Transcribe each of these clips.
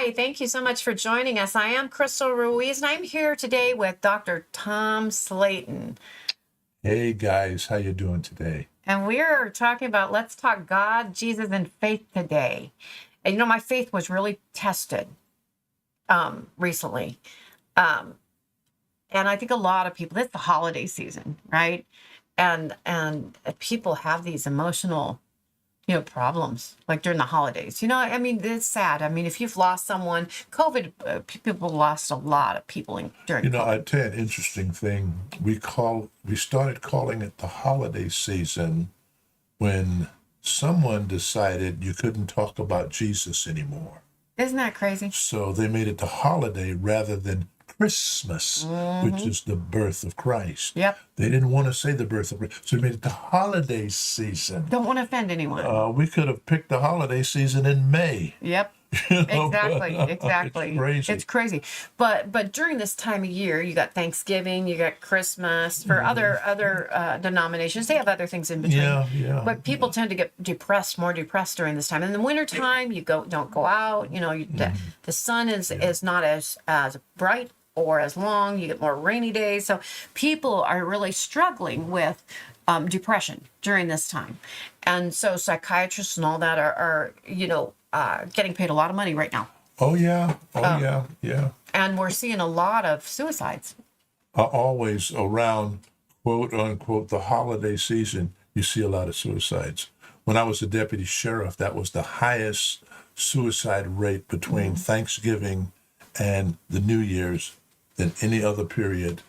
Hi, thank you so much for joining us. I am Crystal Ruiz, and I'm here today with Dr. Tom Slayton. Hey guys, how you doing today? And we're talking about let's talk God, Jesus, and faith today. And my faith was really tested recently. And I think a lot of people, it's the holiday season, right? And people have these emotional problems like during the holidays. I mean, it's sad. I mean, if you've lost someone, COVID, people lost a lot of people during COVID. I'd tell you an interesting thing. We started calling it the holiday season when someone decided you couldn't talk about Jesus anymore. Isn't that crazy? So they made it the holiday rather than Christmas, which is the birth of Christ. Yep. They didn't want to say the birth of Christ, so they made it the holiday season. Don't want to offend anyone. We could have picked the holiday season in May. Yep. Exactly. It's crazy. It's crazy. But during this time of year, you got Thanksgiving, you got Christmas. For other denominations, they have other things in between. Yeah. But people tend to get more depressed during this time. In the wintertime, you don't go out. The sun is not as bright or as long. You get more rainy days. So people are really struggling with depression during this time. And so psychiatrists and all that are getting paid a lot of money right now. Oh, yeah. Yeah. And we're seeing a lot of suicides. Always around, quote unquote, the holiday season, you see a lot of suicides. When I was a deputy sheriff, that was the highest suicide rate between Thanksgiving and the New Year's than any other period.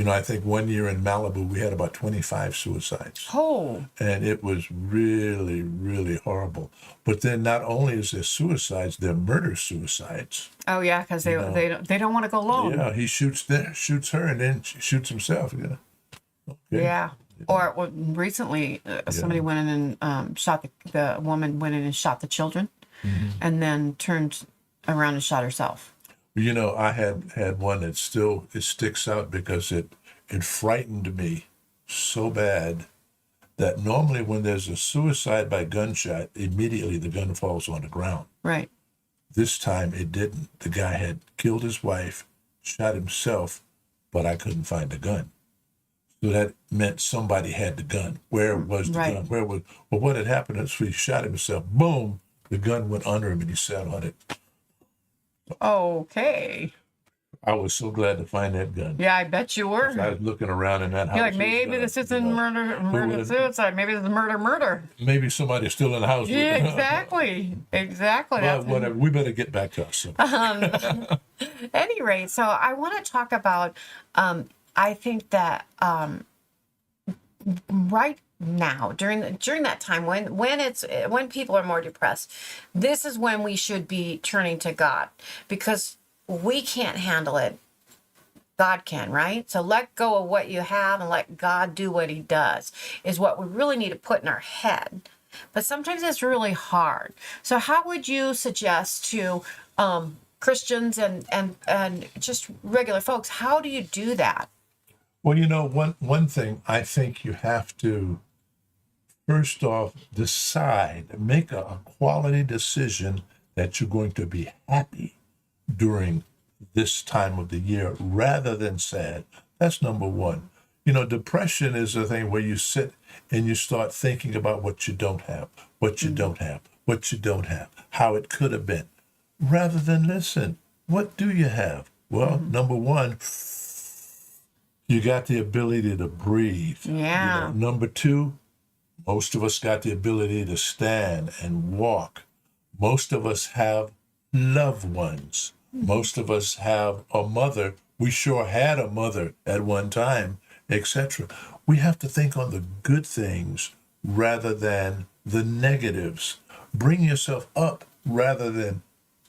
I think one year in Malibu, we had about 25 suicides. Oh. And it was really, really horrible. But then not only is there suicides, there are murder-suicides. Oh, yeah, because they don't want to go alone. Yeah, he shoots her, and then shoots himself. Yeah. Okay. Yeah. Or recently, somebody went in and shot the woman went in and shot the children, and then turned around and shot herself. I had one that it sticks out because it frightened me so bad that normally when there's a suicide by gunshot, immediately the gun falls on the ground. Right. This time it didn't. The guy had killed his wife, shot himself, but I couldn't find the gun. So that meant somebody had the gun. Where was the gun? Well, what had happened is he shot himself. Boom! The gun went under him and he sat on it. Okay. I was so glad to find that gun. Yeah, I bet you were. I was looking around in that house. You're like, maybe this isn't murder suicide. Maybe this is murder. Maybe somebody's still in the house. Yeah, exactly. Well, whatever. We better get back to us. Any rate, so I want to talk about. I think that right now during that time when people are more depressed, this is when we should be turning to God, because we can't handle it. God can, right? So let go of what you have and let God do what he does is what we really need to put in our head. But sometimes it's really hard. So how would you suggest to Christians and just regular folks, how do you do that? Well, one thing I think you have to first off make a quality decision that you're going to be happy during this time of the year rather than sad. That's number one. Depression is a thing where you sit and you start thinking about what you don't have, what you don't have, what you don't have, how it could have been, rather than listen, what do you have? Well, number one, you got the ability to breathe. Yeah. Number two, most of us got the ability to stand and walk. Most of us have loved ones. Most of us have a mother. We sure had a mother at one time, etc. We have to think on the good things rather than the negatives. Bring yourself up rather than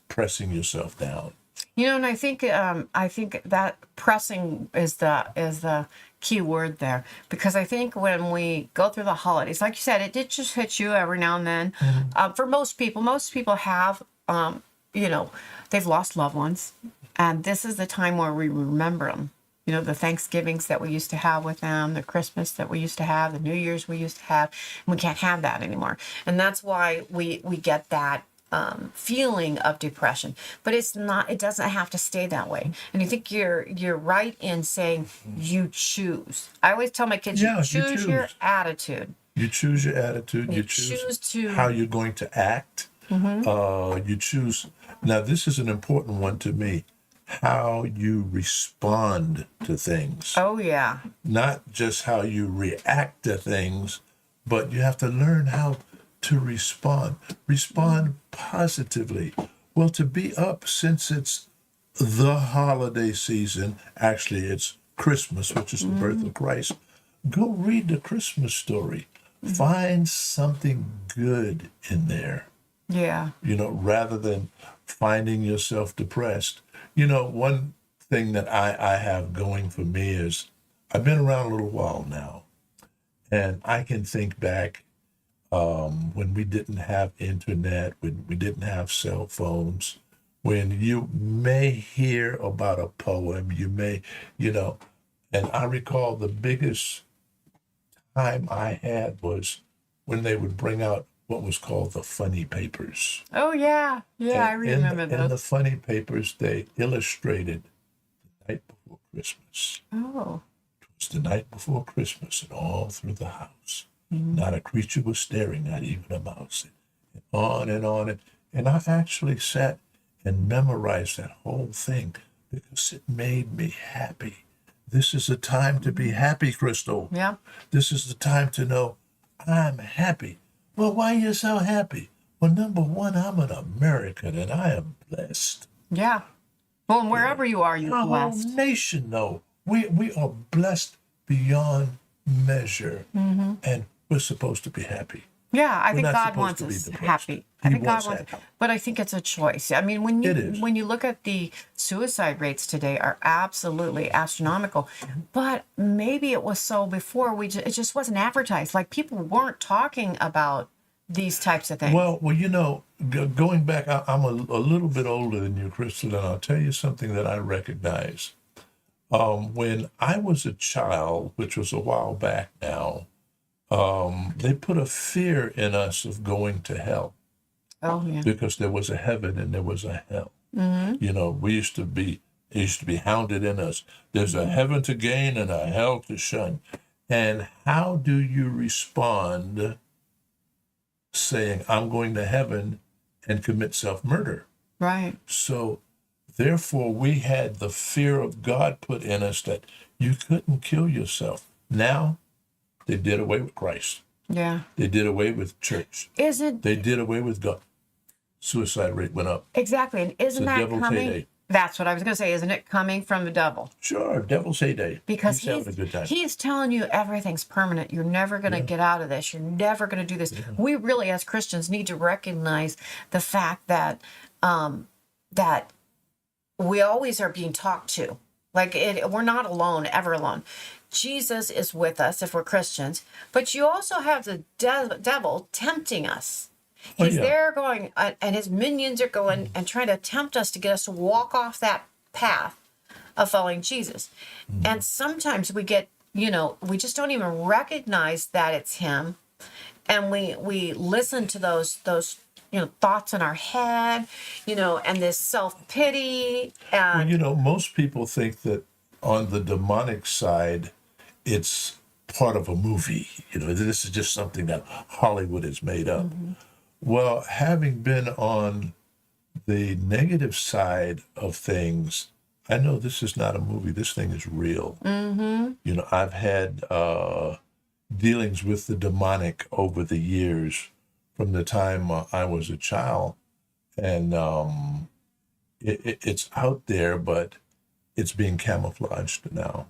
pressing yourself down. And I think that pressing is the key word there, because I think when we go through the holidays, like you said, it did just hit you every now and then. For most people have, they've lost loved ones, and this is the time where we remember them. The Thanksgivings that we used to have with them, the Christmas that we used to have, the New Year's we used to have, and we can't have that anymore. And that's why we get that feeling of depression, but it's not, it doesn't have to stay that way. And I think you're right in saying you choose. I always tell my kids, Yeah, you choose your attitude. You choose your attitude. You choose to how you're going to act. You choose. Now, this is an important one to me. How you respond to things. Oh yeah. Not just how you react to things, but you have to learn how to respond. Respond positively. Well, to be up since it's the holiday season, actually it's Christmas, which is the birth of Christ. Go read the Christmas story. Find something good in there. Yeah. Rather than finding yourself depressed. One thing that I have going for me is I've been around a little while now, and I can think back when we didn't have internet, when we didn't have cell phones, when you may hear about a poem, and I recall the biggest time I had was when they would bring out what was called the funny papers. Oh yeah. Yeah, I remember those. In the funny papers, they illustrated the night before Christmas. Oh. It was the night before Christmas, and all through the house, not a creature was staring, not even a mouse. And on and on. And I actually sat and memorized that whole thing because it made me happy. This is a time to be happy, Crystal. Yeah. This is the time to know I'm happy. Well, why are you so happy? Well, number one, I'm an American and I am blessed. Yeah. Well, and wherever you are, you're Our blessed. whole nation, though, we are blessed beyond measure, and we're supposed to be happy. Yeah, I think not God supposed wants to be us depressed. happy. He I think God wants wants, happy. but I think it's a choice. I mean, It is. when you look at the suicide rates today are absolutely astronomical. But maybe it was so before it just wasn't advertised. Like people weren't talking about these types of things. Well, going back, I'm a little bit older than you, Crystal, and I'll tell you something that I recognize. When I was a child, which was a while back now, they put a fear in us of going to hell. Oh yeah. Because there was a heaven and there was a hell. We used to be hounded in us. There's a heaven to gain and a hell to shun. And how do you respond saying, I'm going to heaven and commit self-murder? Right. So therefore we had the fear of God put in us that you couldn't kill yourself. Now they did away with Christ. Yeah. They did away with church. Isn't They did away with God. Suicide rate went up. exactly, and isn't the that devil's coming? heyday. That's what I was going to say. Isn't it coming from the devil? Sure, devil's heyday. Because he's having a good time. he's telling you everything's permanent. You're never going to get out of this. You're never going to do this. We really, as Christians, need to recognize the fact that that we always are being talked to. Like we're not alone, ever alone. Jesus is with us if we're Christians, but you also have the devil tempting us. He's there going, and his minions are going and trying to tempt us to get us to walk off that path of following Jesus. And sometimes we get, we just don't even recognize that it's him. And we listen to those thoughts in our head, and this self-pity. And Most people think that on the demonic side, it's part of a movie. This is just something that Hollywood has made up. Well, having been on the negative side of things, I know this is not a movie. This thing is real. I've had dealings with the demonic over the years from the time I was a child. And it's out there, but it's being camouflaged now.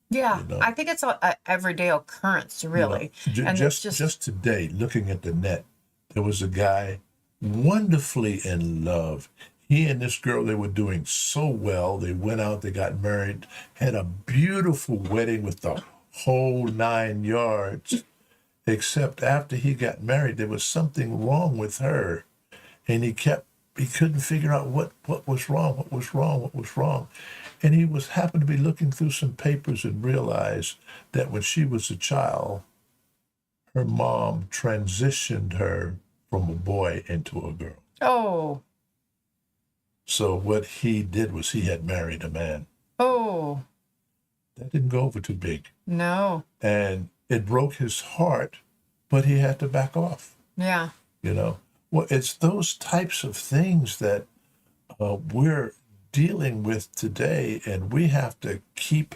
yeah, I think it's an everyday occurrence, really. And it's Just today, looking at the net, there was a guy wonderfully in love. He and this girl, they were doing so well. They went out, they got married, had a beautiful wedding with the whole 9 yards. Except after he got married, there was something wrong with her. And he couldn't figure out what was wrong. And he happened to be looking through some papers and realized that when she was a child, her mom transitioned her from a boy into a girl. Oh, So what he did was he had married a man. oh, That didn't go over too big. no. And it broke his heart, but he had to back off, Yeah. you know. Well, it's those types of things that we're dealing with today, and we have to keep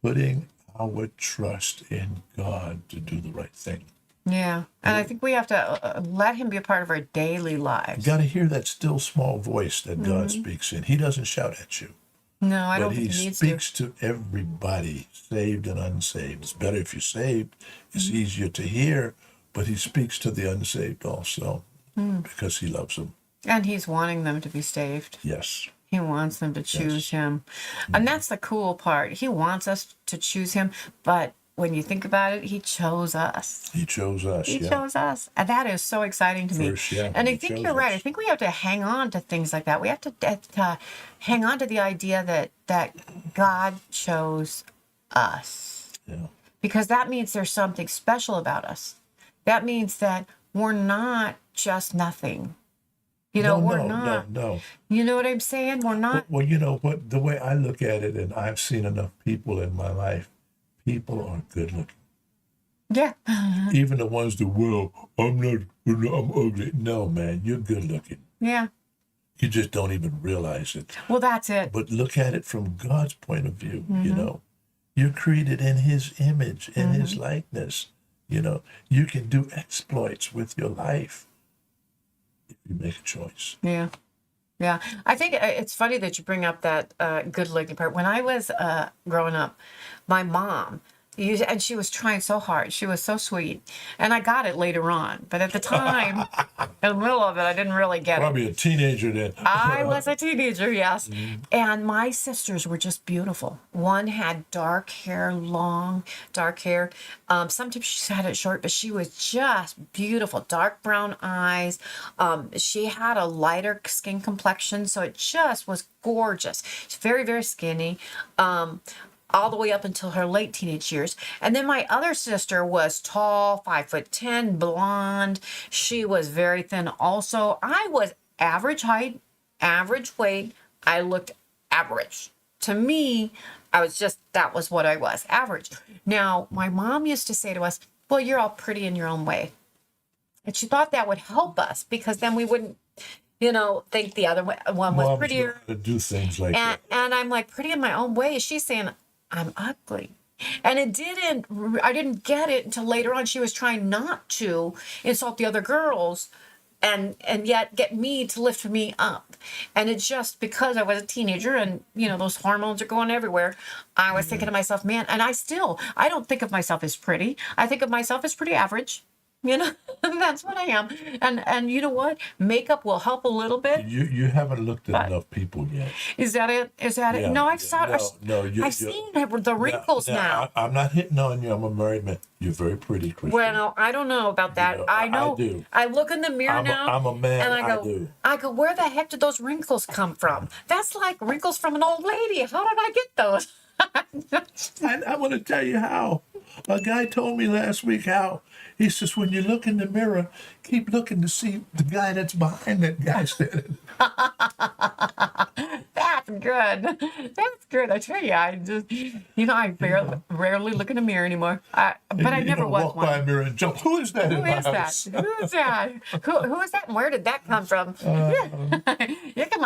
putting our trust in God to do the right thing. Yeah. And I think we have to let him be a part of our daily You lives. got to hear that still small voice that God speaks in. He doesn't shout at you, No, I but don't he think he needs to. speaks to everybody, saved and unsaved. It's better if you're saved. It's easier to hear, but he speaks to the unsaved also because he loves them. And he's wanting them to be saved. Yes. He wants them to choose him. And that's the cool part. He wants us to choose him, but when you think about it, he chose us. He chose us. He Yeah. chose us. And that is so exciting to me. First, yeah, And I he think chose you're right. us. I think we have to hang on to things like that. We have to hang on to the idea that God chose us. Yeah. Because that means there's something special about us. That means that we're not just nothing. You know, we're not. No. You know what I'm saying? We're not. Well, you know what? The way I look at it, and I've seen enough people in my life, people are good looking. Yeah. Even the ones that, well, I'm ugly. No, man, you're good looking. Yeah. You just don't even realize it. Well, that's it. But look at it from God's point of view, you know. You're created in his image, in his likeness. You know, you can do exploits with your life if you make a choice. Yeah. Yeah. I think it's funny that you bring up that good looking part. When I was growing up, my mom, and she was trying so hard. She was so sweet. And I got it later on. But at the time, in the middle of it, I didn't really get it. Probably a teenager then. I was a teenager, yes. And my sisters were just beautiful. One had dark hair, long dark hair. Sometimes she had it short, but she was just beautiful. Dark brown eyes. She had a lighter skin complexion, so it just was gorgeous. She's very, very skinny. All the way up until her late teenage years. And then my other sister was tall, 5'10", blonde. She was very thin also. I was average height, average weight. I looked average. To me, that was what I was, average. Now, my mom used to say to us, well, you're all pretty in your own way. And she thought that would help us because then we wouldn't, think the other one was Moms prettier. know how to do things like that. And I'm like, pretty in my own way. She's saying, I'm ugly. And I didn't get it until later on. She was trying not to insult the other girls and yet get me to lift me up. And it's just because I was a teenager and, those hormones are going everywhere. I was thinking to myself, man, and I don't think of myself as pretty. I think of myself as pretty average. That's what I am. And you know what? Makeup will help a little bit. You haven't looked at enough people yet. Is that it? Yeah, No, I've seen the wrinkles now. I'm not hitting on you. I'm a married man. You're very pretty, Christian. Well, I don't know about that. I know. I do. I look in the mirror now. I'm a man. And I go, where the heck did those wrinkles come from? That's like wrinkles from an old lady. How did I get those? I want to tell you how. A guy told me last week how he says when you look in the mirror, keep looking to see the guy that's behind that guy standing. That's good. That's good. I tell you, I just, I rarely look in the mirror anymore. But I never was walk one. by a mirror and jump. Who is that in Who my is that? house? Who is that? Who is that? And where did that come from?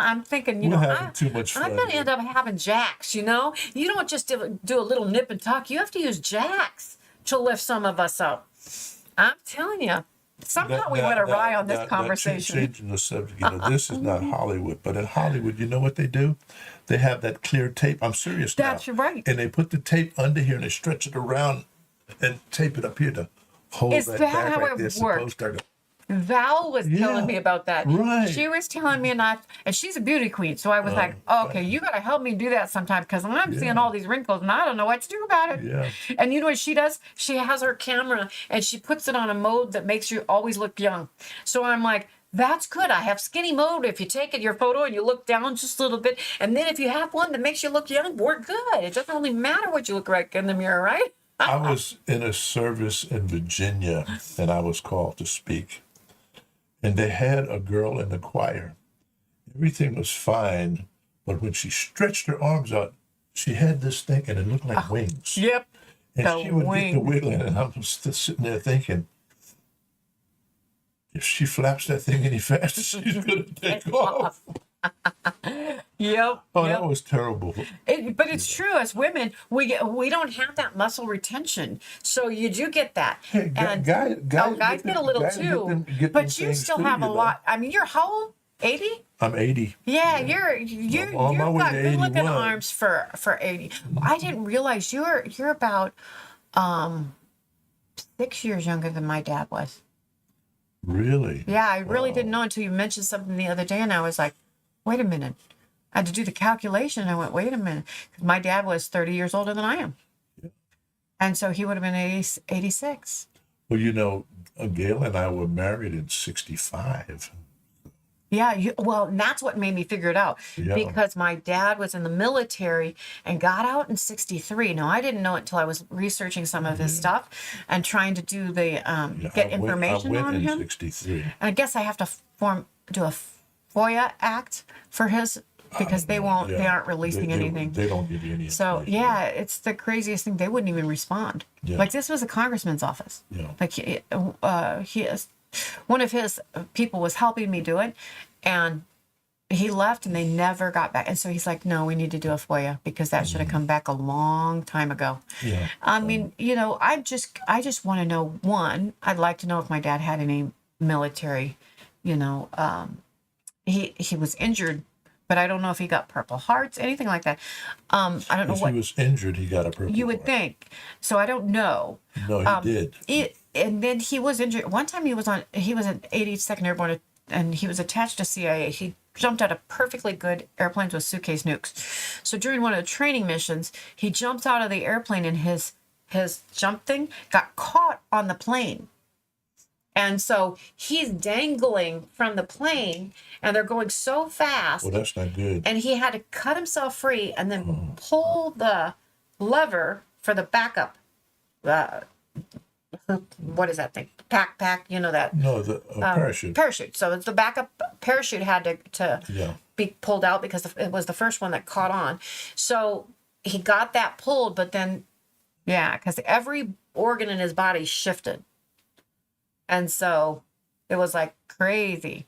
I'm thinking, We're having too much fun I'm going to here. end up having jacks, You don't just do a little nip and tuck. You have to use jacks to lift some of us up. I'm telling you. Somehow we went awry on this conversation. Changing the subject, this is not Hollywood, but in Hollywood, you know what they do? They have that clear tape. I'm serious now. That's right. And they put the tape under here and they stretch it around and tape it up here to hold Is that that back how like it this. works? Val was telling me about that. Right. She was telling me and she's a beauty queen. So I was like, okay, you got to help me do that sometime because I'm seeing all these wrinkles and I don't know what to do about it. Yeah. And you know what she does? She has her camera and she puts it on a mode that makes you always look young. So I'm like, that's good. I have skinny mode. If you take your photo and you look down just a little bit, and then if you have one that makes you look young, we're good. It doesn't really matter what you look like in the mirror, right? I was in a service in Virginia and I was called to speak. and they had a girl in the choir. Everything was fine, but when she stretched her arms out, she had this thing, and it looked like wings. Yep. And The she would get the wings. wiggling, and I was just sitting there thinking, if she flaps that thing any faster, she's gonna take off. Yep. Oh, Yep. that was terrible. But it's true. As women, we don't have that muscle retention, so you do get that. Hey, And guys guys get a little guys too. get them But you things still too, have a you know. lot. I mean, you're how old? 80? I'm 80. Yeah, I'm on my you've way got to good looking 81. arms for 80. I didn't realize you're about 6 years younger than my dad was. Really? Yeah, I really Wow. didn't know until you mentioned something the other day, and I was like, wait a minute. I had to do the calculation. And I went, wait a minute. 'Cause my dad was 30 years older than I am. And so he would have been 86. Well, you know, Gail and I were married in 65. Yeah, well, and that's what made me figure it out. Yeah. Because my dad was in the military and got out in 63. Now, I didn't know it until I was researching some of his stuff and trying to do the Yeah, get information I went on in him. 63. And I guess I have to do a FOIA act for his because they won't. They Yeah. aren't releasing anything. They don't give you any So information. yeah, it's the craziest thing. They wouldn't even respond. Yeah. Like this was a congressman's office. Yeah. Like he is, one of his people was helping me do it, and he left, and they never got back. And so he's like, "No, we need to do a FOIA because that should have come back a long time ago." Yeah. I mean, I just want to know. One, I'd like to know if my dad had any military. He was injured, but I don't know if he got Purple Hearts, anything like that. I don't know If what he was injured, he got a Purple you would Heart. think. So I don't know. No, he did. And then he was injured. One time he was an 82nd Airborne, and he was attached to CIA. He jumped out of perfectly good airplanes with suitcase nukes. So during one of the training missions, he jumps out of the airplane, and his jump thing got caught on the plane. And so he's dangling from the plane, and they're going so fast. Well, that's not good. And he had to cut himself free and then pull the lever for the backup. What is that thing? Pack, you know that. No, the parachute. Parachute. So it's the backup parachute had to Yeah. be pulled out because it was the first one that caught on. So he got that pulled, but then, yeah, because every organ in his body shifted. And so it was like crazy.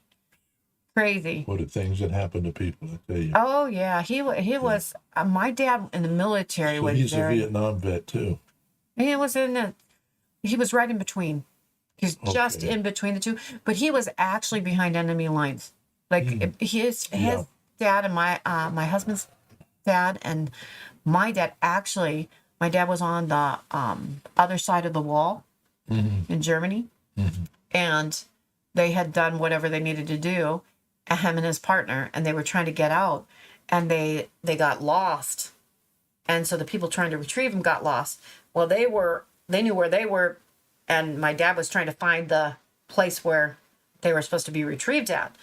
What are things that happen to people, I tell you. Oh yeah, he was. My dad in the military So was he's very. a Vietnam vet, too. He was he was right in between. He's just Okay. in between the two, but he was actually behind enemy lines. Like his Yeah. dad and my husband's dad and my dad actually. My dad was on the other side of the wall in Germany, and they had done whatever they needed to do. Him and his partner, and they were trying to get out, and they got lost, and so the people trying to retrieve them got lost. Well, they knew where they were, and my dad was trying to find the place where they were supposed to be retrieved at.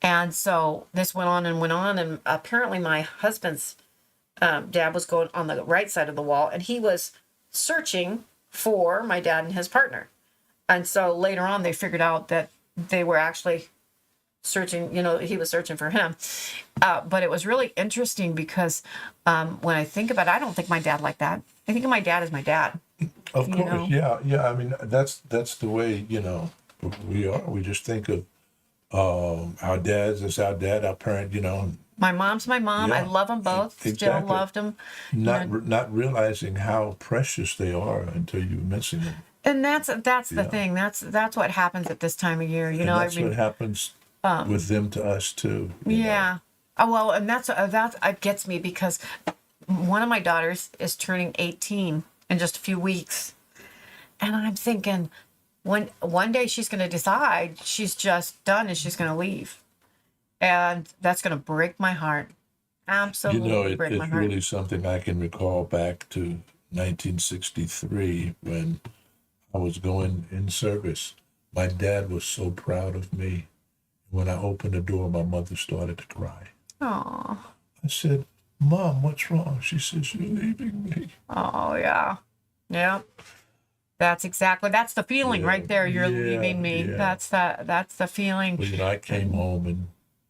And so this went on, and apparently my husband's dad was going on the right side of the wall, and he was searching for my dad and his partner. And so later on, they figured out that they were actually searching, he was searching for him. But it was really interesting because when I think about it, I don't think my dad like that. I think of my dad as my dad. Of course, know? yeah. I mean, that's the way, we are. We just think of our dads as our dad, our parent, My mom's my mom. I Yeah, love them both. Still exactly. loved them. not realizing how precious they are until you mention them. And that's the Yeah. thing. That's what happens at this time of year. And that's what happens with them to us too. Yeah. Oh, well, and that's it gets me because one of my daughters is turning 18 in just a few weeks, and I'm thinking, one day she's going to decide she's just done and she's going to leave, and that's going to break my heart. Absolutely break my It's heart. really something I can recall back to 1963 when I was going in service. My dad was so proud of me. When I opened the door, my mother started to cry. Oh, I said, "Mom, what's wrong?" She says, "You're leaving me." oh yeah, yeah. That's the feeling Yeah, right there. You're yeah, leaving me. yeah. That's the feeling. Well, I came home and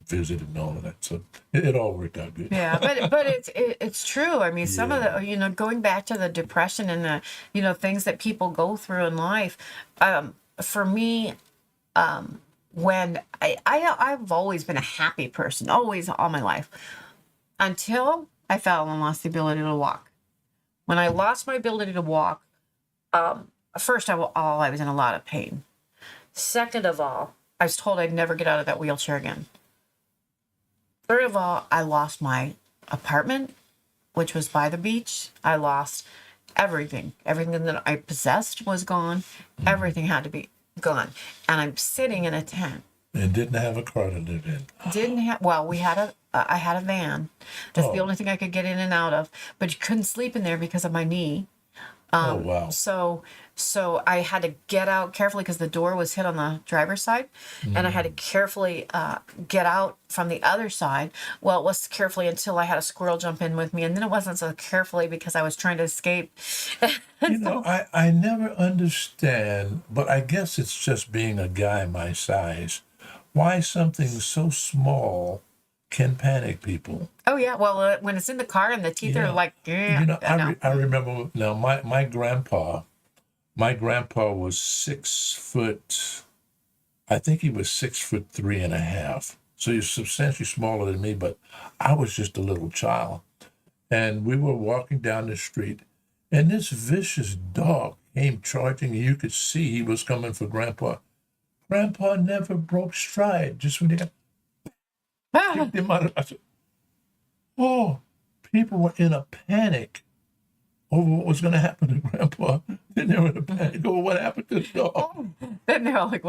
visited and all of that, so it all worked out good. Yeah, but it's true. I mean, some of Yeah. the, going back to the depression and the, things that people go through in life. For me, when I've always been a happy person, always all my life, until I fell and lost the ability to walk. When I lost my ability to walk, first of all, I was in a lot of pain. Second of all, I was told I'd never get out of that wheelchair again. Third of all, I lost my apartment, which was by the beach. I lost everything. Everything that I possessed was gone. Everything had to be gone. And I'm sitting in a tent. And didn't have a car to live in. Didn't have, well, I had a van. That's the only thing I could get in and out of. But you couldn't sleep in there because of my knee. Oh, wow. So I had to get out carefully because the door was hit on the driver's side, and I had to carefully get out from the other side. Well, it was carefully until I had a squirrel jump in with me, and then it wasn't so carefully because I was trying to escape. I never understand, but I guess it's just being a guy my size, why something so small can panic people. Oh yeah, well when it's in the car and the teeth are like, I remember now my grandpa was 6 foot, I think he was 6'3.5". So he was substantially smaller than me, but I was just a little child. And we were walking down the street, and this vicious dog came charging, and you could see he was coming for Grandpa. Grandpa never broke stride. Just when he got kicked him out, I said, oh, people were in a panic over what was going to happen to Grandpa. Then they were in a panic over what happened to the dog. Then they're like,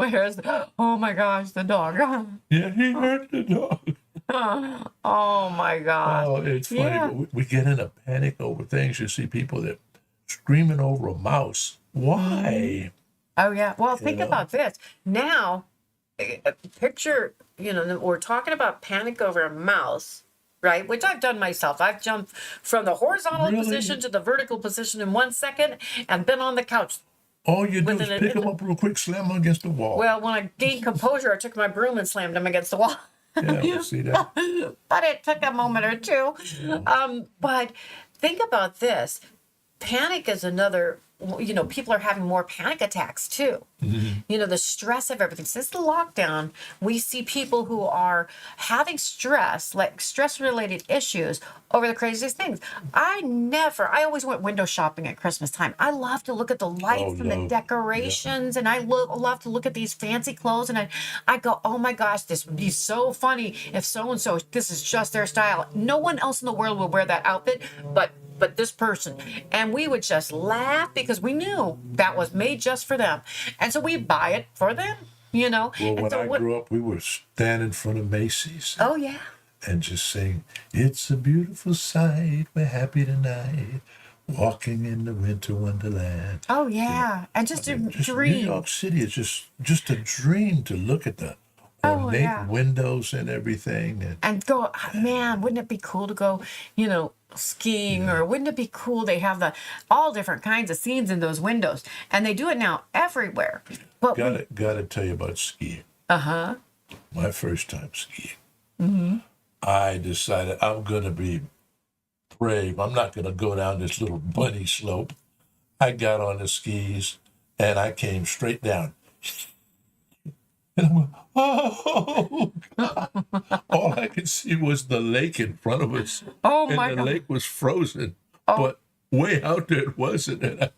oh my gosh, the dog. Yeah, he hurt the dog. Oh my gosh. Oh, it's funny. Yeah. But we get in a panic over things. You see people that screaming over a mouse. Why? Oh yeah. Well, think about this. Now, picture, we're talking about panic over a mouse, right? Which I've done myself. I've jumped from the horizontal position to the vertical position in 1 second and been on the couch. All you do is pick them up real quick, slam them against the wall. Well, when I gained composure, I took my broom and slammed them against the wall. Yeah, we'll see that. But it took a moment or two. But think about this. Panic is another, people are having more panic attacks too. Mm-hmm. The stress of everything. Since the lockdown, we see people who are having stress, like stress-related issues over the craziest things. I always went window shopping at Christmas time. I love to look at the lights and the decorations, and I love to look at these fancy clothes, and I go, oh my gosh, this would be so funny if so-and-so, this is just their style. No one else in the world will wear that outfit, but this person. And we would just laugh because we knew that was made just for them. And so we buy it for them, Well, when I grew up, we would stand in front of Macy's. Oh, yeah. And just sing, it's a beautiful sight, we're happy tonight, walking in the winter wonderland. Oh, yeah. And just a dream. New York City is just a dream to look at the ornate windows and everything. And go, man, wouldn't it be cool to go, skiing, or wouldn't it be cool? They have all different kinds of scenes in those windows, and they do it now everywhere. But gotta tell you about skiing. My first time skiing. Mm-hmm. I decided I'm gonna be brave. I'm not gonna go down this little bunny slope. I got on the skis and I came straight down. And I'm going, oh, God. All I could see was the lake in front of us. Oh, and my the God. lake was frozen. But way out there it wasn't. And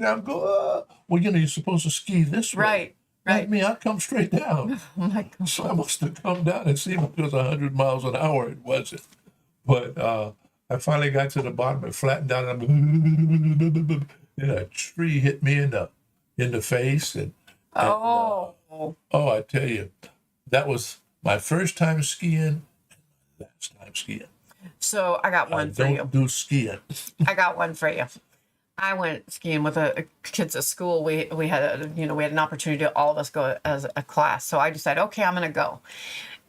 I'm going, well, you're supposed to ski this way. Right. Like me, I come straight down. Oh, my God. So I must have come down and seen it was 100 miles an hour. It wasn't. But I finally got to the bottom and flattened down. And a tree hit me in the face. And I tell you, that was my first time skiing and my last time skiing. So I got one for you. Don't do skiing. I got one for you. I went skiing with kids at school. We had we had an opportunity to all of us go as a class. So I decided, okay, I'm going to go.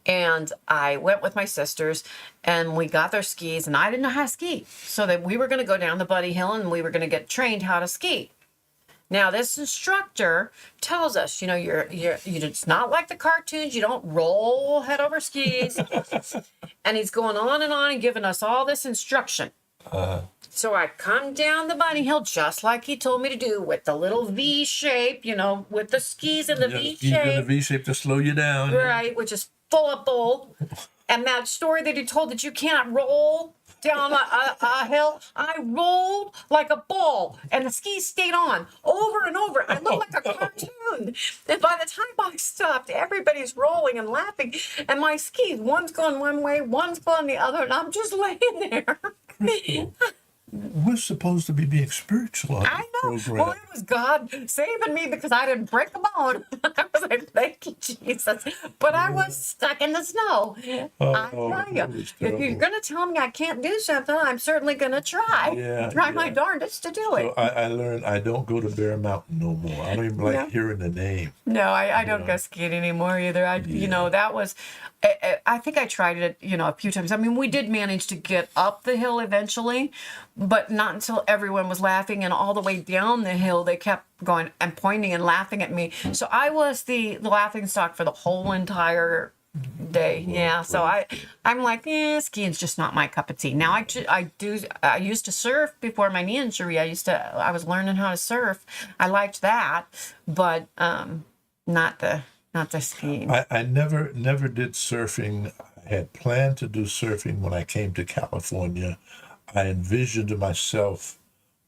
And I went with my sisters and we got their skis, and I didn't know how to ski. So that we were going to go down the Buddy Hill and we were going to get trained how to ski. Now, this instructor tells us, it's not like the cartoons. You don't roll head over skis. And he's going on and giving us all this instruction. So I come down the bunny hill just like he told me to do, with the little V shape, with the skis in the V Skis in the shape. V shape to slow you down. Right, which is full of bull. And that story that he told that you can't roll down a hill, I rolled like a ball, and the skis stayed on over and over. I looked like a cartoon. And by the time I stopped, everybody's rolling and laughing, and my skis, one's going one way, one's going the other, and I'm just laying there. We're supposed to be being spiritual on I know. this program. Well, it was God saving me because I didn't break a bone. I was like, thank you, Jesus. But I was stuck in the snow. I tell you, that was if you're terrible. going to tell me I can't do something, I'm certainly going to try. Yeah, Try my yeah. darndest to do So it. I learned I don't go to Bear Mountain no more. I don't even like No. hearing the name. No, I don't go skiing anymore either. That was, I think I tried it, a few times. I mean, we did manage to get up the hill eventually, but not until everyone was laughing, and all the way down the hill, they kept going and pointing and laughing at me. So I was the laughing stock for the whole entire day. Yeah. So I'm like, skiing's just not my cup of tea. Now I used to surf before my knee injury. I was learning how to surf. I liked that, but not the skiing. I never did surfing. I had planned to do surfing when I came to California. I envisioned myself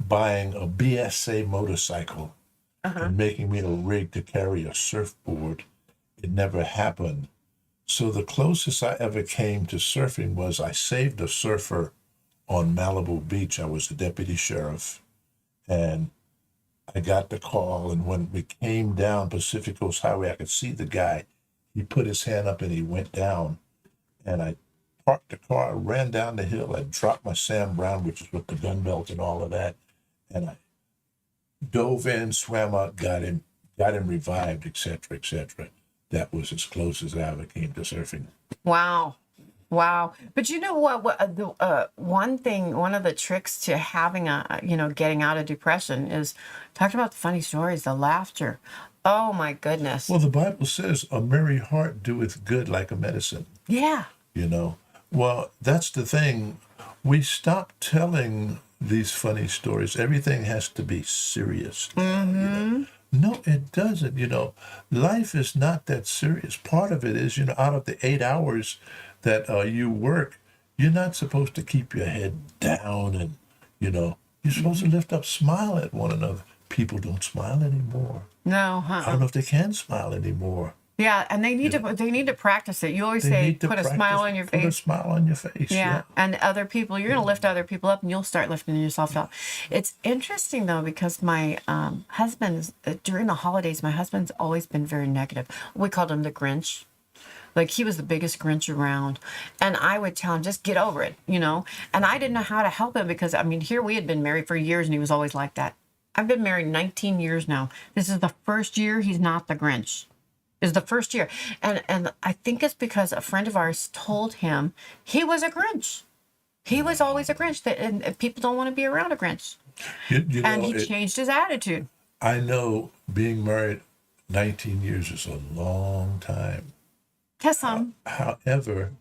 buying a BSA motorcycle and making me a rig to carry a surfboard. It never happened. So the closest I ever came to surfing was I saved a surfer on Malibu Beach. I was the deputy sheriff, and I got the call, and when we came down Pacific Coast Highway, I could see the guy. He put his hand up and he went down, and I parked the car, ran down the hill, I dropped my Sam Brown, which is with the gun belt and all of that, and I dove in, swam out, got him revived, etc., etc. That was as close as I ever came to surfing. Wow. But you know what, one of the tricks to having getting out of depression is talking about the funny stories, the laughter. Oh my goodness. Well, the Bible says, a merry heart doeth good like a medicine. Yeah. Well, that's the thing. We stopped telling these funny stories. Everything has to be serious. No, it doesn't. Life is not that serious. Part of it is, out of the 8 hours that you work, you're not supposed to keep your head down, and, you're supposed to lift up, smile at one another. People don't smile anymore. No, I don't know if they can smile anymore. Yeah, and they need to practice it. You always say, put a smile on your face. Put a smile on your face. Yeah, and other people, you're going to lift other people up, and you'll start lifting yourself up. It's interesting, though, because my husband, during the holidays, my husband's always been very negative. We called him the Grinch. Like, he was the biggest Grinch around. And I would tell him, just get over it, And I didn't know how to help him because, here we had been married for years, and he was always like that. I've been married 19 years now. This is the first year he's not the Grinch. Is the first year. And I think it's because a friend of ours told him he was a Grinch. He was always a Grinch, and people don't want to be around a Grinch. And he changed his attitude. I know being married 19 years is a long time. To some. However,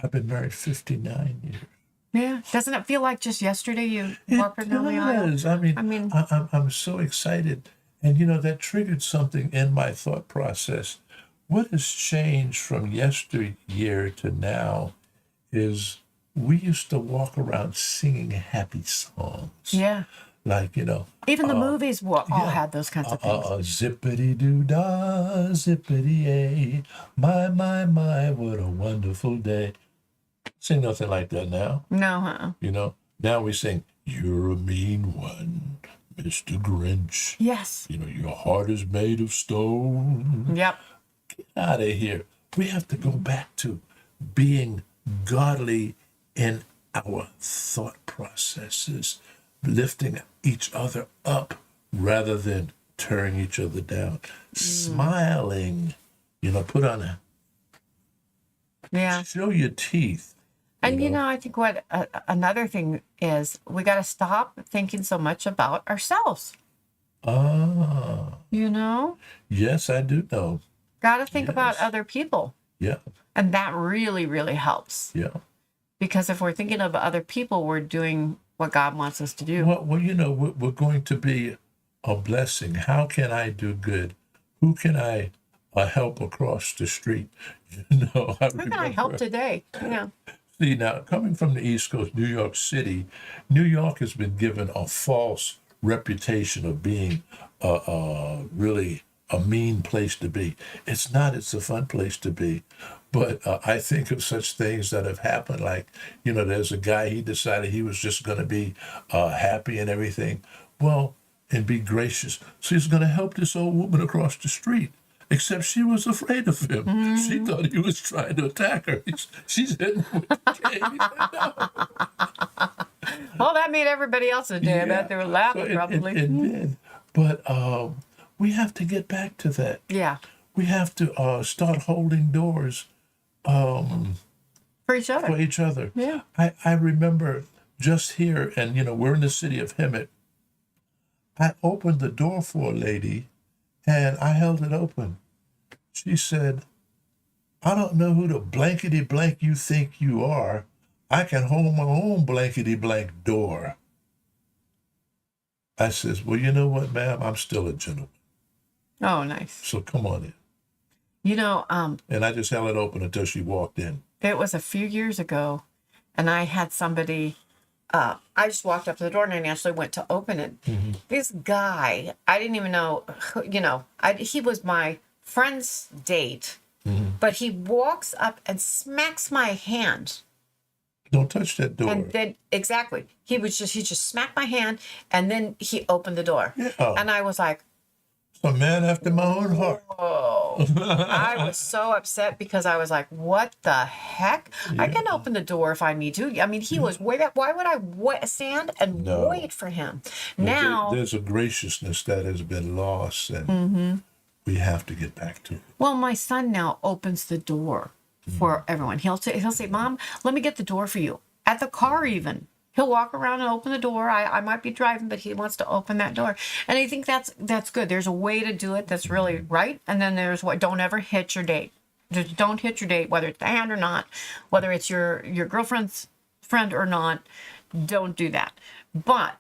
I've been married 59 years. Yeah. Doesn't it feel like just yesterday you walked down the aisle? It does. I'm so excited. And, that triggered something in my thought process. What has changed from yesteryear to now is we used to walk around singing happy songs. Yeah. Like, Even the movies all had those kinds of things. Zippity-doo-dah, zippity-ay, my, what a wonderful day. Sing nothing like that now. No, Now we sing, you're a mean one, Mr. Grinch. Yes. Your heart is made of stone. Yep. Get out of here. We have to go back to being godly in our thought processes, lifting each other up rather than tearing each other down. Smiling. Put on Yeah. Show your teeth. And I think what another thing is we got to stop thinking so much about ourselves. Ah, You know, yes, I do know. got to think about Yes. other people. Yeah, And that really, really helps. yeah. Because if we're thinking of other people, we're doing what God wants us to do. Well, we're going to be a blessing. How can I do good? Who can I help across the street? I How can I help remember. today? Yeah. See, now coming from the East Coast, New York City, New York has been given a false reputation of being really a mean place to be. It's not. It's a fun place to be. But I think of such things that have happened, like, there's a guy, he decided he was just going to be happy and everything. Well, and be gracious. So he's going to help this old woman across the street. Except she was afraid of him. She thought he was trying to attack her. She's hitting him with the cane. He said, no. Well, that made everybody else's day. I bet they were laughing probably. It did. But we have to get back to that. Yeah. We have to start holding doors For each other. for each other. Yeah. I remember just here, and we're in the city of Hemet. I opened the door for a lady, and I held it open. She said, I don't know who the blankety blank you think you are. I can hold my own blankety blank door. I says, well, you know what, ma'am? I'm still a gentleman. Oh, nice. So come on in. And I just held it open until she walked in. it was a few years ago, and I had somebody, I just walked up to the door and I actually went to open it. Mm-hmm. This guy, I didn't even know, he was my friend's date, but he walks up and smacks my hand. Don't touch that door. And then, exactly, he just smacked my hand, and then he opened the door. Yeah. And I was like, A man after my own heart. whoa. I was so upset because I was like, what the heck? I can open the door if I need to. I mean, he was way back. Why would I stand and No. wait for him? But Now, there's a graciousness that has been lost, and we have to get back to it. well, my son now opens the door for everyone. He'll say, Mom, let me get the door for you. At the car even. He'll walk around and open the door. I might be driving, but he wants to open that door. And I think that's good. There's a way to do it that's really right. And then there's don't ever hit your date. Just don't hit your date, whether it's the hand or not, whether it's your girlfriend's friend or not. Don't do that. But,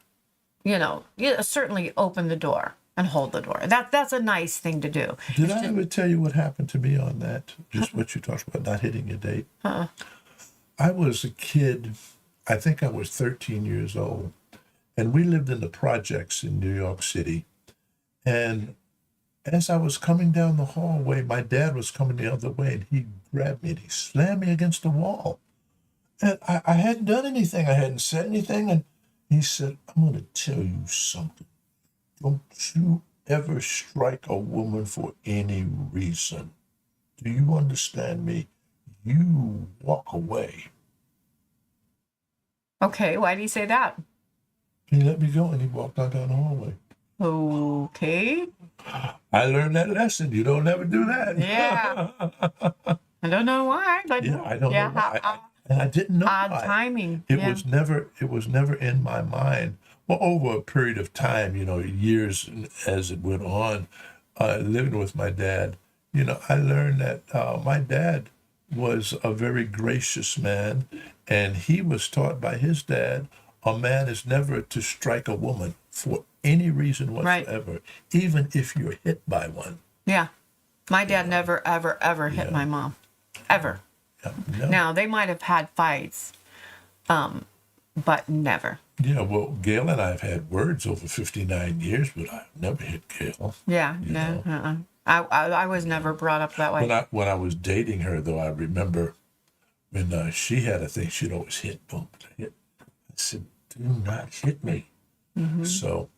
certainly open the door and hold the door. That's a nice thing to do. Did I ever tell you what happened to me on that? Just what you talked about, not hitting your date? I was a kid. I think I was 13 years old, and we lived in the projects in New York City. And as I was coming down the hallway, my dad was coming the other way, and he grabbed me and he slammed me against the wall. And I hadn't done anything. I hadn't said anything. And he said, I'm going to tell you something. Don't you ever strike a woman for any reason. Do you understand me? You walk away. Okay, why do you say that? He let me go and he walked on down the hallway. Okay. I learned that lesson. You don't ever do that. Yeah. I don't know why, but Yeah, I don't know why. And I didn't know odd why. timing. It was never in my mind. Well, over a period of time, years as it went on, living with my dad, I learned that my dad was a very gracious man, and he was taught by his dad, a man is never to strike a woman for any reason whatsoever, even if you're hit by one. Yeah. My dad never, ever, ever hit my mom. Ever. Yeah, no. Now, they might have had fights, but never. Yeah, well, Gail and I have had words over 59 years, but I've never hit Gail. Yeah, no. I was never brought up that way. When I was dating her, though, I remember when she had a thing, she'd always hit, boom, hit. I said, do not hit me. Mm-hmm. So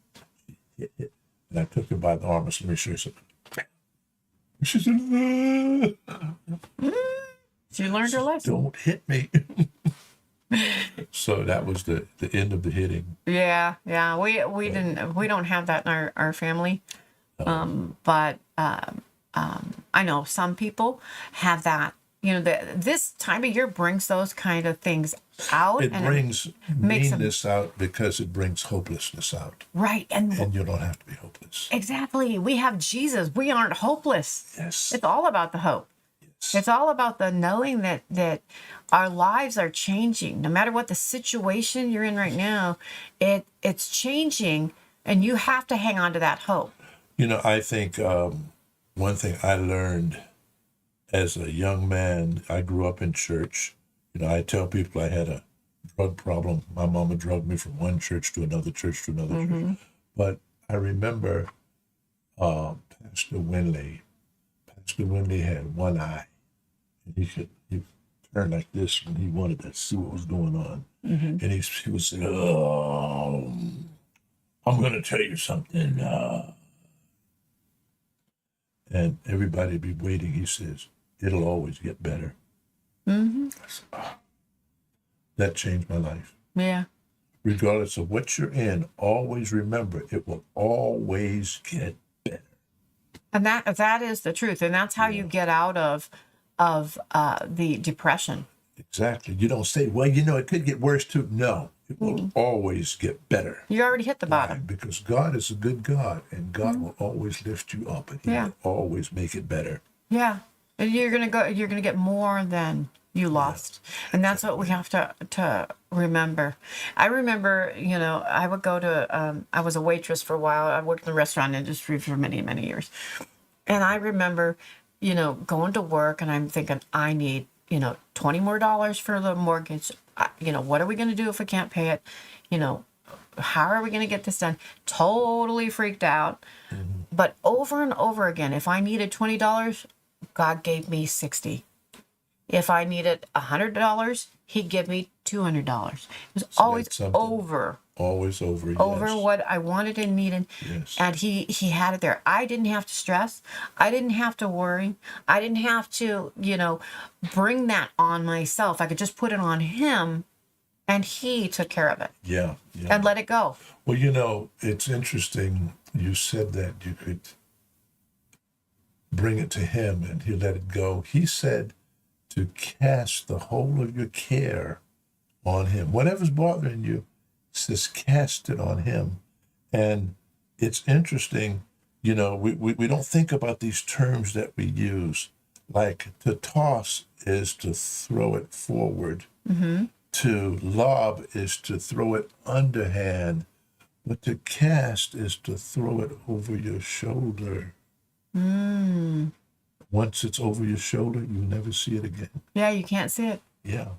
she hit, and I took her by the arm and said, let me show you something. She said, She learned her lesson. don't hit me. So that was the end of the hitting. Yeah. We don't have that in our family. But I know some people have that this time of year brings those kind of things out. It and brings makes them meanness out because it brings hopelessness out. right. And you don't have to be hopeless. Exactly. We have Jesus. We aren't hopeless. Yes. It's all about the hope. Yes. It's all about the knowing that our lives are changing. No matter what the situation you're in right now, it's changing, and you have to hang on to that hope. I think one thing I learned as a young man, I grew up in church. I tell people I had a drug problem. My mama drugged me from one church to another church to another church. But I remember Pastor Winley. Pastor Winley had one eye. And he turned like this when he wanted to see what was going on. And he would say, "Oh, I'm going to tell you something." And everybody would be waiting. He says, "It'll always get better." I said, that changed my life. Yeah. Regardless of what you're in, always remember it will always get better. And that is the truth. And that's how you get out of the depression. Exactly. You don't say, well, it could get worse too. No, it will always get better. You already hit the bottom. Why? Because God is a good God, and God will always lift you up, and He will always make it better. Yeah. And you're gonna get more than you lost. And that's what we have to remember. I remember, I would go to I was a waitress for a while. I worked in the restaurant industry for many, many years. And I remember, going to work, and I'm thinking, I need, $20 more for the mortgage. What are we going to do if we can't pay it? How are we going to get this done? Totally freaked out. But over and over again, if I needed $20, God gave me $60. If I needed $100, He'd give me $200. It was always over. Always over. Over yes. what I wanted and needed. Yes. And he had it there. I didn't have to stress. I didn't have to worry. I didn't have to, bring that on myself. I could just put it on Him, and He took care of it. Yeah. And let it go. Well, it's interesting. You said that you could bring it to Him and He'll let it go. He said to cast the whole of your care on Him. Whatever's bothering you, says cast it on Him. And it's interesting, we don't think about these terms that we use. Like to toss is to throw it forward. To lob is to throw it underhand. But to cast is to throw it over your shoulder. Once it's over your shoulder, you'll never see it again. Yeah, you can't see it. Yeah.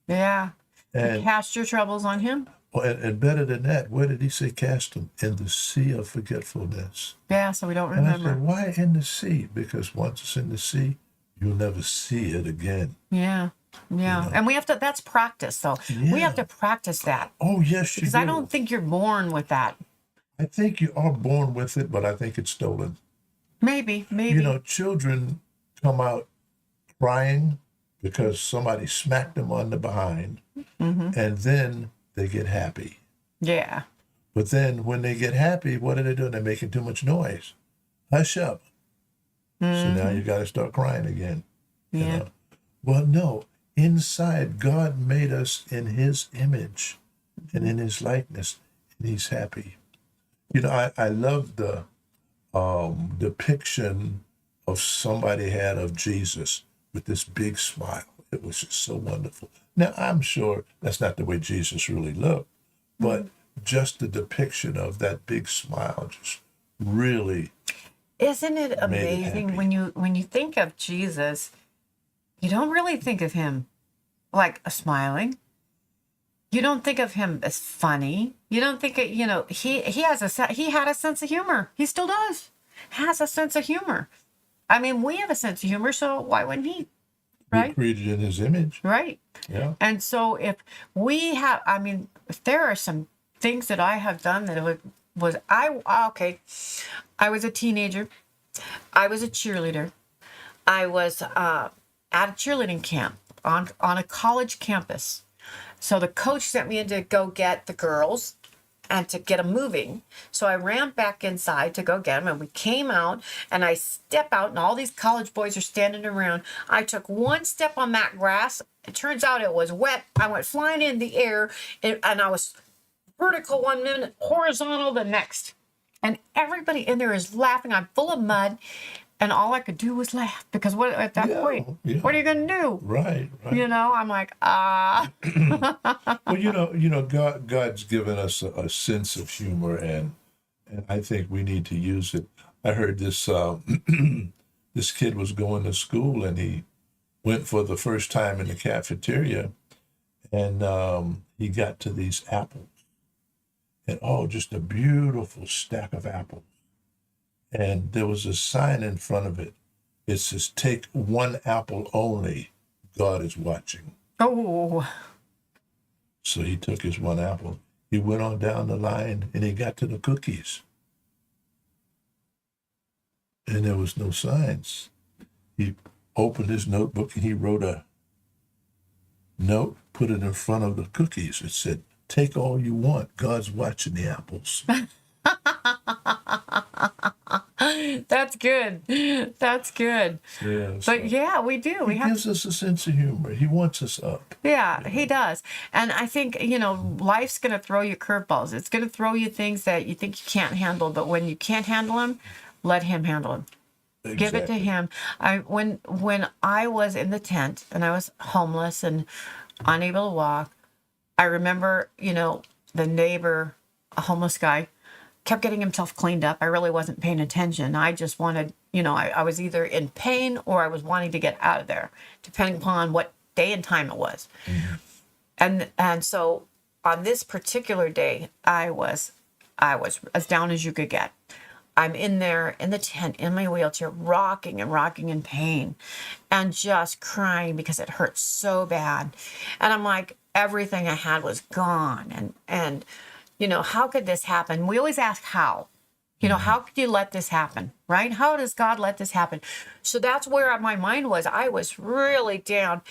Yeah. And you cast your troubles on Him. And better than that, where did He say cast them? In the sea of forgetfulness. Yeah, so we don't And I remember. said, why in the sea? Because once it's in the sea, you'll never see it again. Yeah. And we have to, that's practice, though. Yeah. We have to practice that. Oh, yes, you do. Because I don't think you're born with that. I think you are born with it, but I think it's stolen. Maybe. Children come out crying because somebody smacked them on the behind, and then they get happy. Yeah. But then when they get happy, what are they doing? They're making too much noise. Hush up. So now you got to start crying again. Yeah. Well, no. Inside, God made us in His image and in His likeness, and He's happy. I love the depiction of somebody had of Jesus with this big smile. It was just so wonderful. Now, I'm sure that's not the way Jesus really looked, but just the depiction of that big smile just really. Isn't it amazing happy. when you think of Jesus, you don't really think of Him like smiling. You don't think of Him as funny. You don't think he had a sense of humor. He still does. Has a sense of humor. I mean, we have a sense of humor, so why wouldn't He? Right? We're created in His image. Right. Yeah. And so if there are some things that I have done that I was a teenager. I was a cheerleader. I was at a cheerleading camp on a college campus. So the coach sent me in to go get the girls, and to get them moving. So I ran back inside to go get them, and we came out, and I step out, and all these college boys are standing around. I took one step on that grass. It turns out it was wet. I went flying in the air, and I was vertical 1 minute, horizontal the next. And everybody in there is laughing. I'm full of mud. And all I could do was laugh, because what at that point, what are you going to do? Right. You know, I'm like, Well, God's given us a sense of humor, and I think we need to use it. I heard this this kid was going to school, and he went for the first time in the cafeteria, and he got to these apples, and just a beautiful stack of apples. And there was a sign in front of it. It says, "Take one apple only. God is watching." oh, So he took his one apple. He went on down the line, and he got to the cookies. And there was no signs. He opened his notebook, and he wrote a note, put it in front of the cookies. It said, "Take all you want. God's watching the apples." that's good. That's good. Yeah, But yeah, we do. We he have. gives us a sense of humor. He wants us up. Yeah, he does. And I think, life's going to throw you curveballs. It's going to throw you things that you think you can't handle. But when you can't handle them, let him handle them. Exactly. Give it to him. When I was in the tent and I was homeless and unable to walk, I remember, the neighbor, a homeless guy, kept getting himself cleaned up. I really wasn't paying attention. I just wanted, I was either in pain or I was wanting to get out of there, depending upon what day and time it was. Mm-hmm. And so on this particular day, I was as down as you could get. I'm in there in the tent in my wheelchair, rocking in pain and just crying because it hurt so bad. And I'm like, everything I had was gone. And how could this happen? We always ask how. How could you let this happen, right? How does God let this happen? So that's where my mind was. I was really down.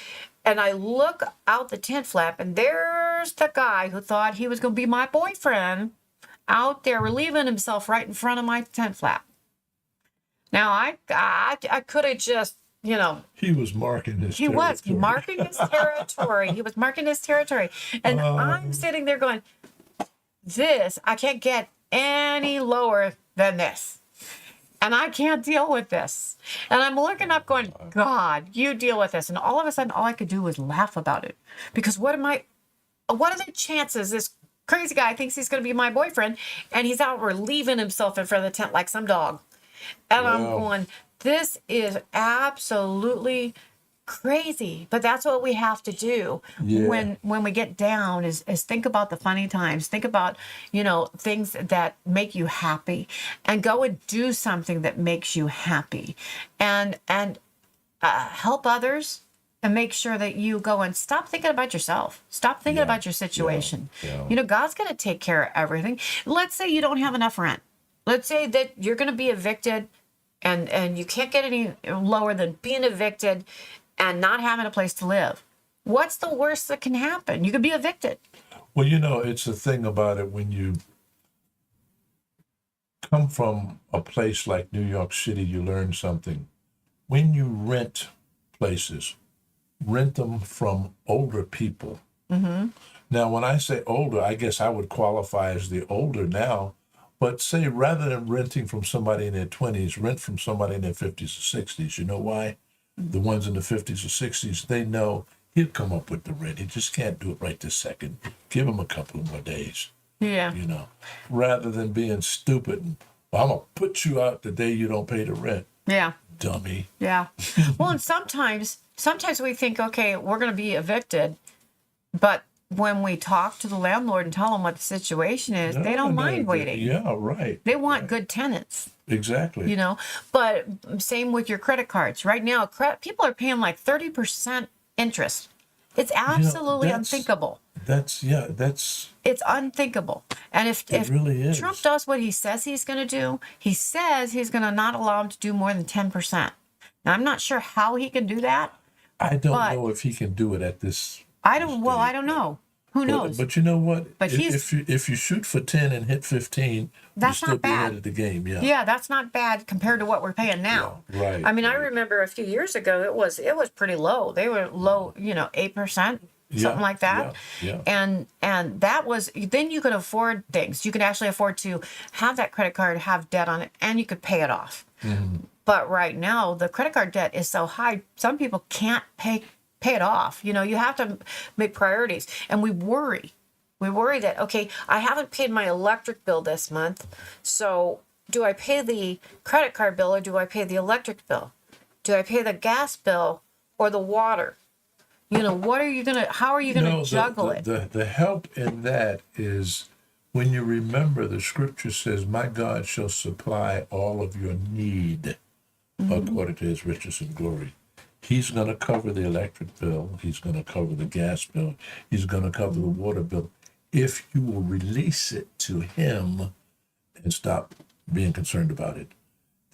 And I look out the tent flap, and there's the guy who thought he was going to be my boyfriend out there relieving himself right in front of my tent flap. Now, I could have just, He was marking his territory. He was marking his territory. He was marking his territory. And I'm sitting there going, I can't get any lower than this. And I can't deal with this. And I'm looking up going, God, you deal with this. And all of a sudden, all I could do was laugh about it. Because what are the chances this crazy guy thinks he's going to be my boyfriend, and he's out relieving himself in front of the tent like some dog. And I'm going, this is absolutely crazy. But that's what we have to do when we get down is think about the funny times. Think about, things that make you happy, and go and do something that makes you happy, and help others. And make sure that you go and stop thinking about yourself. Stop thinking about your situation. Yeah. God's going to take care of everything. Let's say you don't have enough rent. Let's say that you're going to be evicted and you can't get any lower than being evicted and not having a place to live. What's the worst that can happen? You could be evicted. Well, it's the thing about it when you come from a place like New York City, you learn something. When you rent places, rent them from older people. Mm-hmm. Now, when I say older, I guess I would qualify as the older now. But say rather than renting from somebody in their 20s, rent from somebody in their 50s or 60s. You know why? Mm-hmm. The ones in the 50s or 60s, they know he'll come up with the rent. He just can't do it right this second. Give him a couple of more days. Yeah. Rather than being stupid and, I'm going to put you out the day you don't pay the rent. Yeah. Dummy. Yeah. Well, and sometimes we think, okay, we're going to be evicted, but when we talk to the landlord and tell them what the situation is, they don't mind waiting. Yeah, right. They want good tenants. Exactly. But same with your credit cards. Right now, people are paying like 30% interest. It's absolutely unthinkable. It's unthinkable. And if really is. Trump does what he says he's going to do, he says he's going to not allow him to do more than 10%. Now, I'm not sure how he can do that. I don't know if he can do it at this. I don't know. Who knows? But you know what? But If you shoot for 10 and hit 15, you that's still not be ahead bad. of the game. Yeah. Yeah, that's not bad compared to what we're paying now. Yeah, right, I mean, I right. remember a few years ago it was pretty low. They were low, 8%, something Yeah, like that. yeah. And that was, then you could afford things. You could actually afford to have that credit card, have debt on it, and you could pay it off. But right now, the credit card debt is so high, some people can't pay it off. You have to make priorities. And we worry. We worry that, okay, I haven't paid my electric bill this month. So do I pay the credit card bill or do I pay the electric bill? Do I pay the gas bill or the water? How are you gonna juggle it? The help in that is when you remember the scripture says, my God shall supply all of your need according to his riches and glory. He's going to cover the electric bill. He's going to cover the gas bill. He's going to cover the water bill. If you will release it to him and stop being concerned about it.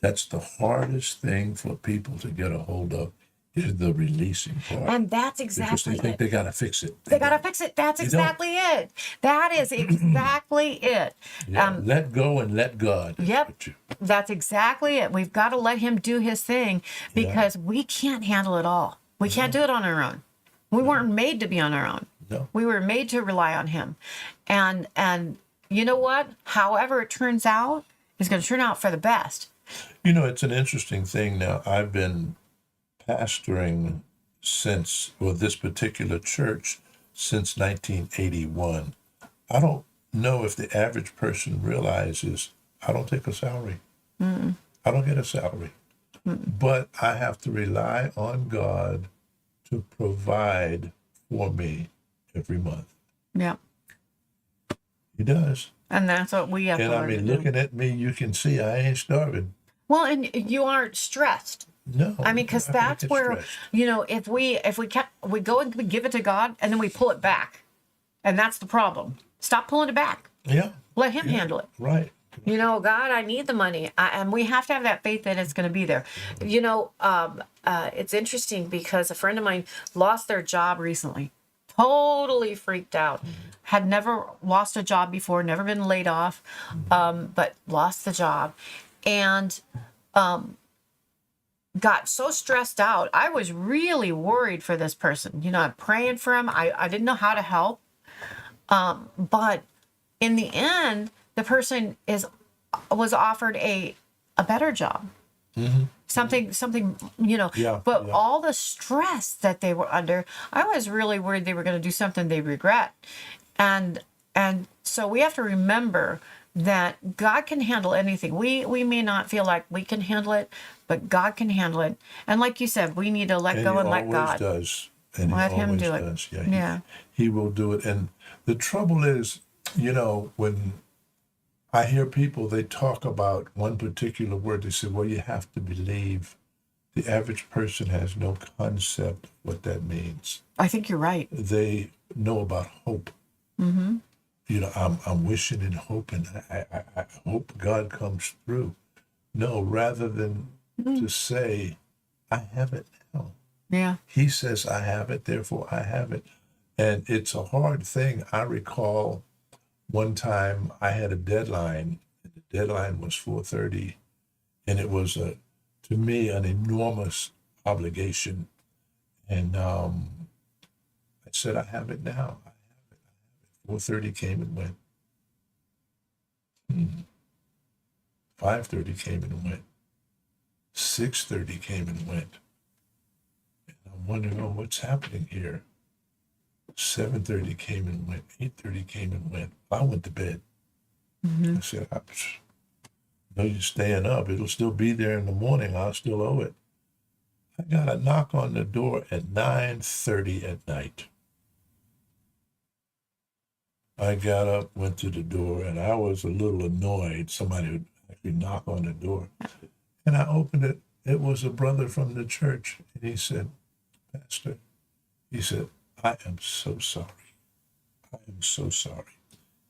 That's the hardest thing for people to get a hold of, is the releasing part. And that's Because exactly they think it. they got to fix it. They got to fix it. That's exactly it. That is exactly it. Yeah, let go and let God. Yep. That's exactly it. We've got to let him do his thing because we can't handle it all. We can't do it on our own. We weren't made to be on our own. No. We were made to rely on him. And you know what? However it turns out, it's going to turn out for the best. It's an interesting thing now. I've been pastoring this particular church since 1981. I don't know if the average person realizes I don't take a salary. I don't get a salary. But I have to rely on God to provide for me every month. Yeah. He does. And that's what we have to learn to do. Looking at me, you can see I ain't starving. Well, and you aren't stressed. No. I mean, because that's where, if we go and we give it to God and then we pull it back. And that's the problem. Stop pulling it back. Yeah. Let him handle it. Right. God, I need the money. And we have to have that faith that it's going to be there. It's interesting because a friend of mine lost their job recently. Totally freaked out. Had never lost a job before, never been laid off, but lost the job. And got so stressed out. I was really worried for this person. I'm praying for him. I didn't know how to help. But in the end, the person was offered a better job. Something, but all the stress that they were under, I was really worried they were going to do something they regret. And so we have to remember that God can handle anything. We may not feel like we can handle it, but God can handle it. And like you said, we need to let go and let God. Does. And let he him always do it. does. Yeah. He will do it. And the trouble is, when I hear people, they talk about one particular word, they say, well, you have to believe. The average person has no concept of what that means. I think you're right. They know about hope. I'm wishing and hoping. I hope God comes through. No, rather than to say, I have it now. Yeah. He says, I have it, therefore I have it. And it's a hard thing. I recall one time I had a deadline. The deadline was 4:30, and it was, to me, an enormous obligation. And I said, I have it now. I have it. 4:30 came and went. 5:30 came and went. 6:30 came and went. And I'm wondering, what's happening here? 7:30 came and went. 8:30 came and went. I went to bed. I said, no, you're staying up. It'll still be there in the morning. I'll still owe it. I got a knock on the door at 9:30 at night. I got up, went to the door, and I was a little annoyed. Somebody would actually knock on the door. And I opened it. It was a brother from the church. And he said, Pastor, he said, I am so sorry. I am so sorry.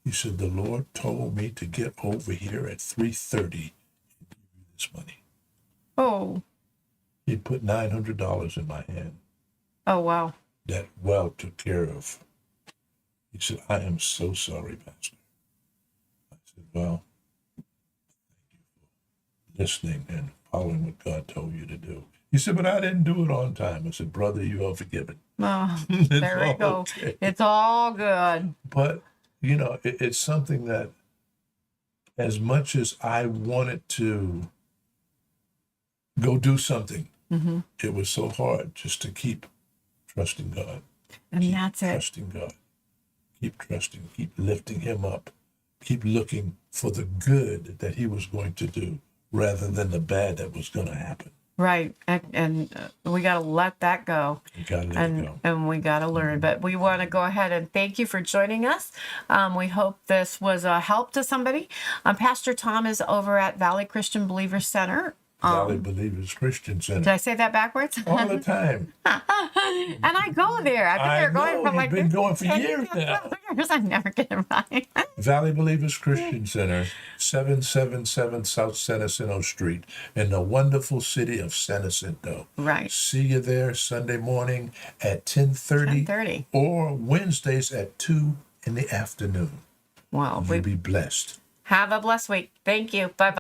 He said, the Lord told me to get over here at 3:30 and give you this money. Oh. He put $900 in my hand. Oh, wow. That took care of, He said, I am so sorry, Pastor. I said, well, listening and following what God told you to do. He said, but I didn't do it on time. I said, brother, you are forgiven. Oh, It's there we all go. okay. It's all good. But, you know, it's something that as much as I wanted to go do something, it was so hard just to keep trusting God. And Keep that's it. trusting God. Keep trusting, keep lifting him up, keep looking for the good that he was going to do rather than the bad that was going to happen. Right. And we got to let that go. You got to let it go. And we got to learn. But we want to go ahead and thank you for joining us. We hope this was a help to somebody. Pastor Tom is over at Valley Christian Believer Center. Valley Believers Christian Did Center. I say that backwards? All the time. And I go there. I've been there going for you've been going for years now. years. I never get it right. Valley Believers Christian Center, 777 South San Jacinto Street, in the wonderful city of San Jacinto. Right. See you there Sunday morning at 10:30 10:30. or Wednesdays at 2 in the afternoon. Well, You'll be blessed. have a blessed week. Thank you. Bye-bye.